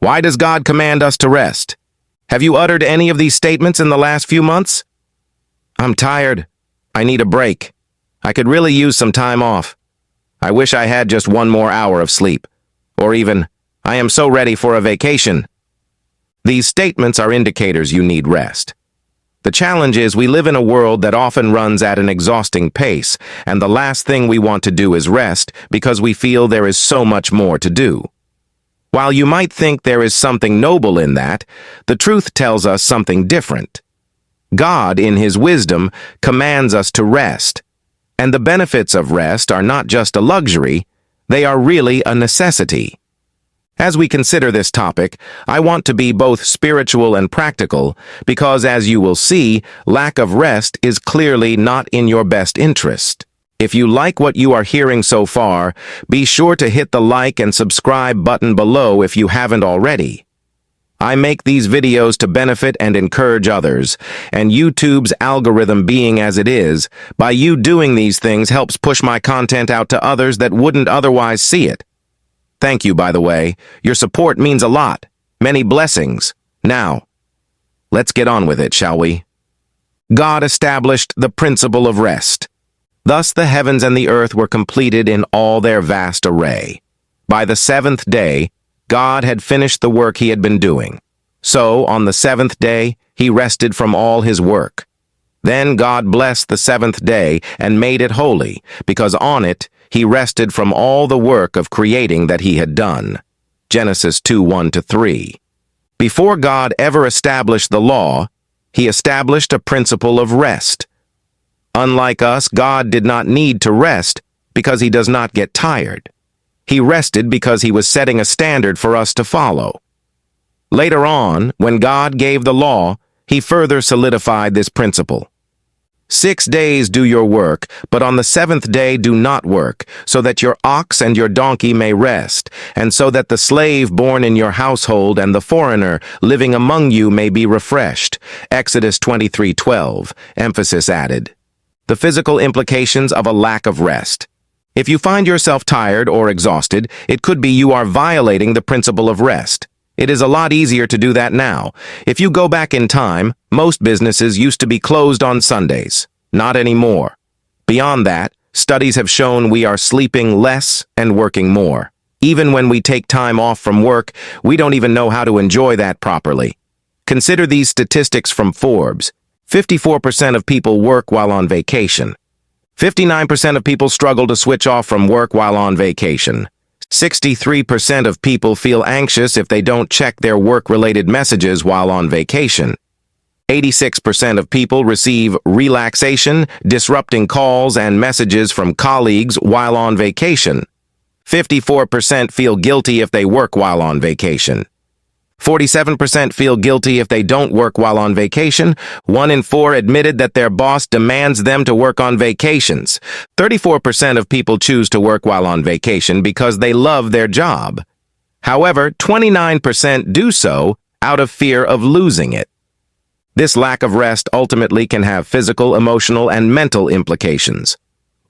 Why does God command us to rest? Have you uttered any of these statements in the last few months? I'm tired. I need a break. I could really use some time off. I wish I had just one more hour of sleep. Or even, I am so ready for a vacation. These statements are indicators you need rest. The challenge is we live in a world that often runs at an exhausting pace, and the last thing we want to do is rest because we feel there is so much more to do. While you might think there is something noble in that, the truth tells us something different. God, in His wisdom, commands us to rest. And the benefits of rest are not just a luxury, they are really a necessity. As we consider this topic, I want to be both spiritual and practical because, as you will see, lack of rest is clearly not in your best interest. If you like what you are hearing so far, be sure to hit the like and subscribe button below if you haven't already. I make these videos to benefit and encourage others, and YouTube's algorithm being as it is, by you doing these things helps push my content out to others that wouldn't otherwise see it. Thank you, by the way. Your support means a lot. Many blessings. Now, let's get on with it, shall we? God established the principle of rest. Thus the heavens and the earth were completed in all their vast array. By the seventh day, God had finished the work He had been doing. So, on the seventh day, He rested from all His work. Then God blessed the seventh day and made it holy, because on it He rested from all the work of creating that He had done. Genesis 2:1-3. Before God ever established the law, He established a principle of rest. Unlike us, God did not need to rest because He does not get tired. He rested because He was setting a standard for us to follow. Later on, when God gave the law, He further solidified this principle. 6 days do your work, but on the seventh day do not work, so that your ox and your donkey may rest, and so that the slave born in your household and the foreigner living among you may be refreshed. Exodus 23:12, emphasis added. The physical implications of a lack of rest. If you find yourself tired or exhausted, it could be you are violating the principle of rest. It is a lot easier to do that now. If you go back in time, most businesses used to be closed on Sundays. Not anymore. Beyond that, studies have shown we are sleeping less and working more. Even when we take time off from work, we don't even know how to enjoy that properly. Consider these statistics from Forbes. 54% of people work while on vacation. 59% of people struggle to switch off from work while on vacation. 63% of people feel anxious if they don't check their work-related messages while on vacation. 86% of people receive relaxation, disrupting calls and messages from colleagues while on vacation. 54% feel guilty if they work while on vacation. 47% feel guilty if they don't work while on vacation. 1 in 4 admitted that their boss demands them to work on vacations. 34% of people choose to work while on vacation because they love their job. However, 29% do so out of fear of losing it. This lack of rest ultimately can have physical, emotional, and mental implications.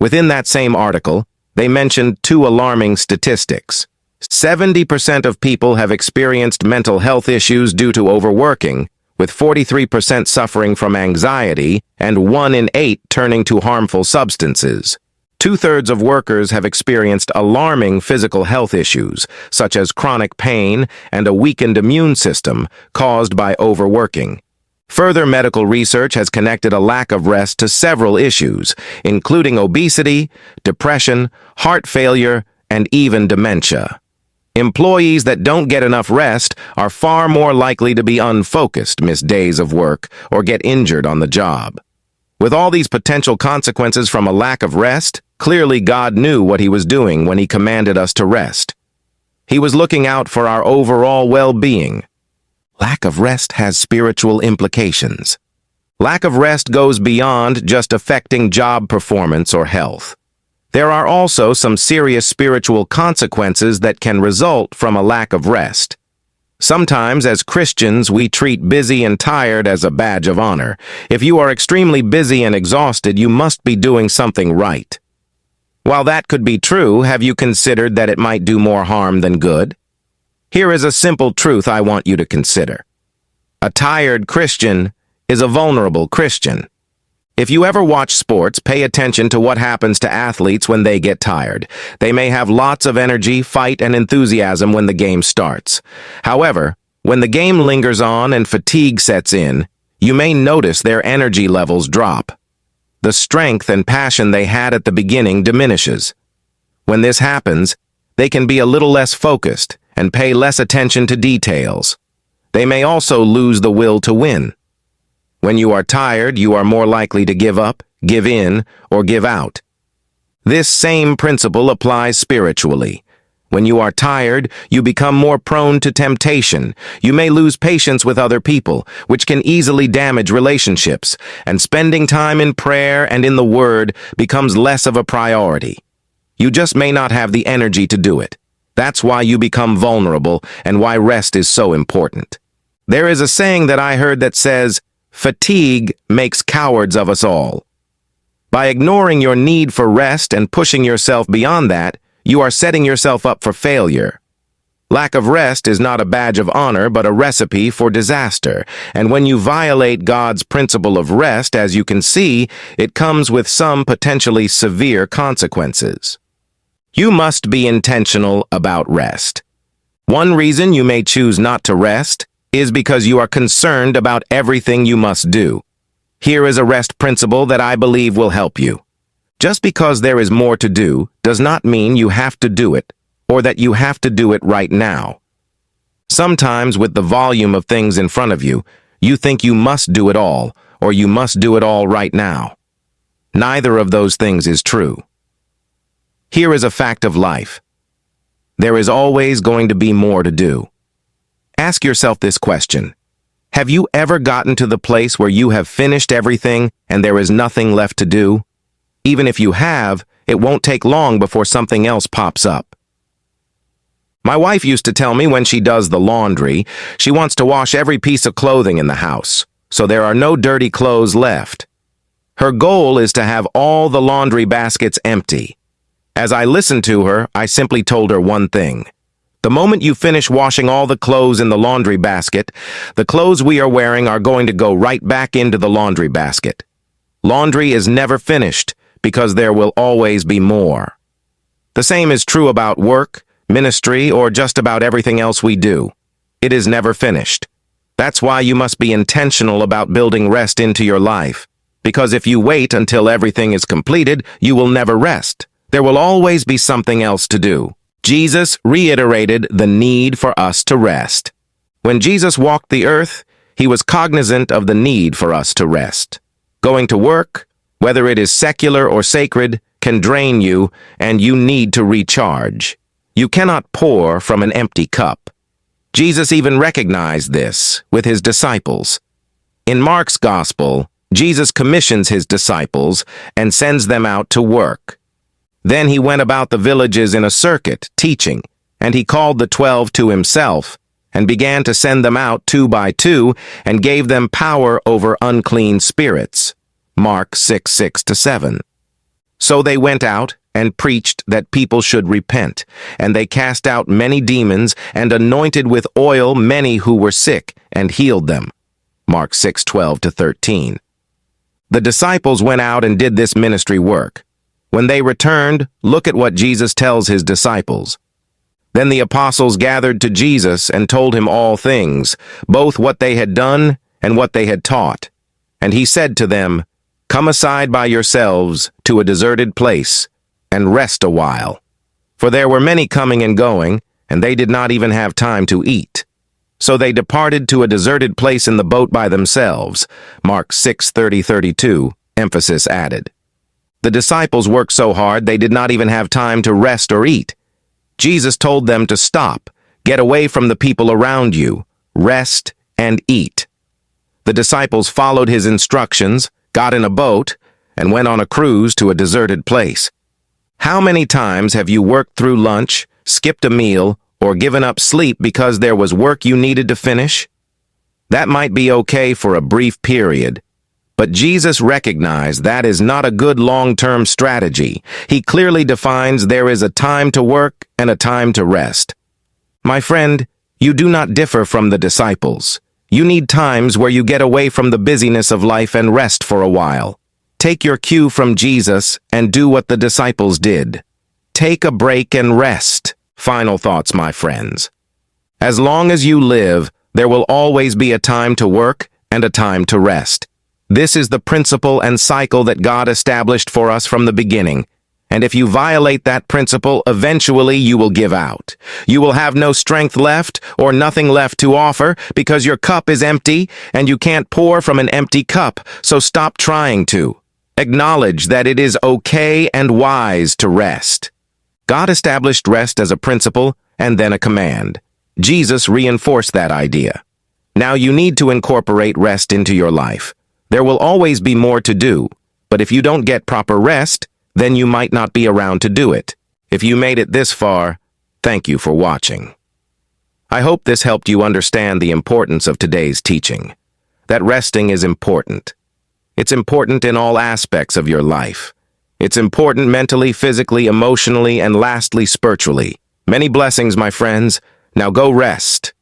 Within that same article, they mentioned 2 alarming statistics. 70% of people have experienced mental health issues due to overworking, with 43% suffering from anxiety and 1 in 8 turning to harmful substances. 2/3 of workers have experienced alarming physical health issues, such as chronic pain and a weakened immune system caused by overworking. Further medical research has connected a lack of rest to several issues, including obesity, depression, heart failure, and even dementia. Employees that don't get enough rest are far more likely to be unfocused, miss days of work, or get injured on the job. With all these potential consequences from a lack of rest, clearly God knew what He was doing when He commanded us to rest. He was looking out for our overall well-being. Lack of rest has spiritual implications. Lack of rest goes beyond just affecting job performance or health. There are also some serious spiritual consequences that can result from a lack of rest. Sometimes, as Christians, we treat busy and tired as a badge of honor. If you are extremely busy and exhausted, you must be doing something right. While that could be true, have you considered that it might do more harm than good? Here is a simple truth I want you to consider. A tired Christian is a vulnerable Christian. If you ever watch sports, pay attention to what happens to athletes when they get tired. They may have lots of energy, fight, and enthusiasm when the game starts. However, when the game lingers on and fatigue sets in, you may notice their energy levels drop. The strength and passion they had at the beginning diminishes. When this happens, they can be a little less focused and pay less attention to details. They may also lose the will to win. When you are tired, you are more likely to give up, give in, or give out. This same principle applies spiritually. When you are tired, you become more prone to temptation. You may lose patience with other people, which can easily damage relationships, and spending time in prayer and in the Word becomes less of a priority. You just may not have the energy to do it. That's why you become vulnerable and why rest is so important. There is a saying that I heard that says, "Fatigue makes cowards of us all." By ignoring your need for rest and pushing yourself beyond that, you are setting yourself up for failure. Lack of rest is not a badge of honor, but a recipe for disaster. And when you violate God's principle of rest, as you can see, it comes with some potentially severe consequences. You must be intentional about rest. One reason you may choose not to rest is because you are concerned about everything you must do. Here is a rest principle that I believe will help you. Just because there is more to do does not mean you have to do it, or that you have to do it right now. Sometimes with the volume of things in front of you, you think you must do it all, or you must do it all right now. Neither of those things is true. Here is a fact of life. There is always going to be more to do. Ask yourself this question. Have you ever gotten to the place where you have finished everything and there is nothing left to do? Even if you have, it won't take long before something else pops up. My wife used to tell me when she does the laundry, she wants to wash every piece of clothing in the house, so there are no dirty clothes left. Her goal is to have all the laundry baskets empty. As I listened to her, I simply told her one thing. The moment you finish washing all the clothes in the laundry basket, the clothes we are wearing are going to go right back into the laundry basket. Laundry is never finished because there will always be more. The same is true about work, ministry, or just about everything else we do. It is never finished. That's why you must be intentional about building rest into your life. Because if you wait until everything is completed, you will never rest. There will always be something else to do. Jesus reiterated the need for us to rest. When Jesus walked the earth, he was cognizant of the need for us to rest. Going to work, whether it is secular or sacred, can drain you, and you need to recharge. You cannot pour from an empty cup. Jesus even recognized this with his disciples. In Mark's Gospel, Jesus commissions his disciples and sends them out to work. Then he went about the villages in a circuit, teaching, and he called the 12 to himself, and began to send them out 2 by 2, and gave them power over unclean spirits. Mark 6:6-7. So they went out and preached that people should repent, and they cast out many demons, and anointed with oil many who were sick, and healed them. Mark 6:12-13. The disciples went out and did this ministry work. When they returned, look at what Jesus tells his disciples. Then the apostles gathered to Jesus and told him all things, both what they had done and what they had taught. And he said to them, "Come aside by yourselves to a deserted place and rest a while." For there were many coming and going, and they did not even have time to eat. So they departed to a deserted place in the boat by themselves. Mark 6:30-32, emphasis added. The disciples worked so hard they did not even have time to rest or eat. Jesus told them to stop, get away from the people around you, rest and eat. The disciples followed his instructions, got in a boat, and went on a cruise to a deserted place. How many times have you worked through lunch, skipped a meal, or given up sleep because there was work you needed to finish? That might be okay for a brief period, but Jesus recognized that is not a good long-term strategy. He clearly defines there is a time to work and a time to rest. My friend, You do not differ from the disciples. You need times where you get away from the busyness of life and rest for a while. Take your cue from Jesus and do what the disciples did. Take a break and rest. Final thoughts, my friends. As long as you live, there will always be a time to work and a time to rest. This is the principle and cycle that God established for us from the beginning. And if you violate that principle, eventually you will give out. You will have no strength left or nothing left to offer because your cup is empty and you can't pour from an empty cup, so stop trying to. Acknowledge that it is okay and wise to rest. God established rest as a principle and then a command. Jesus reinforced that idea. Now you need to incorporate rest into your life. There will always be more to do, but if you don't get proper rest, then you might not be around to do it. If you made it this far, thank you for watching. I hope this helped you understand the importance of today's teaching. That resting is important. It's important in all aspects of your life. It's important mentally, physically, emotionally, and lastly, spiritually. Many blessings, my friends. Now go rest.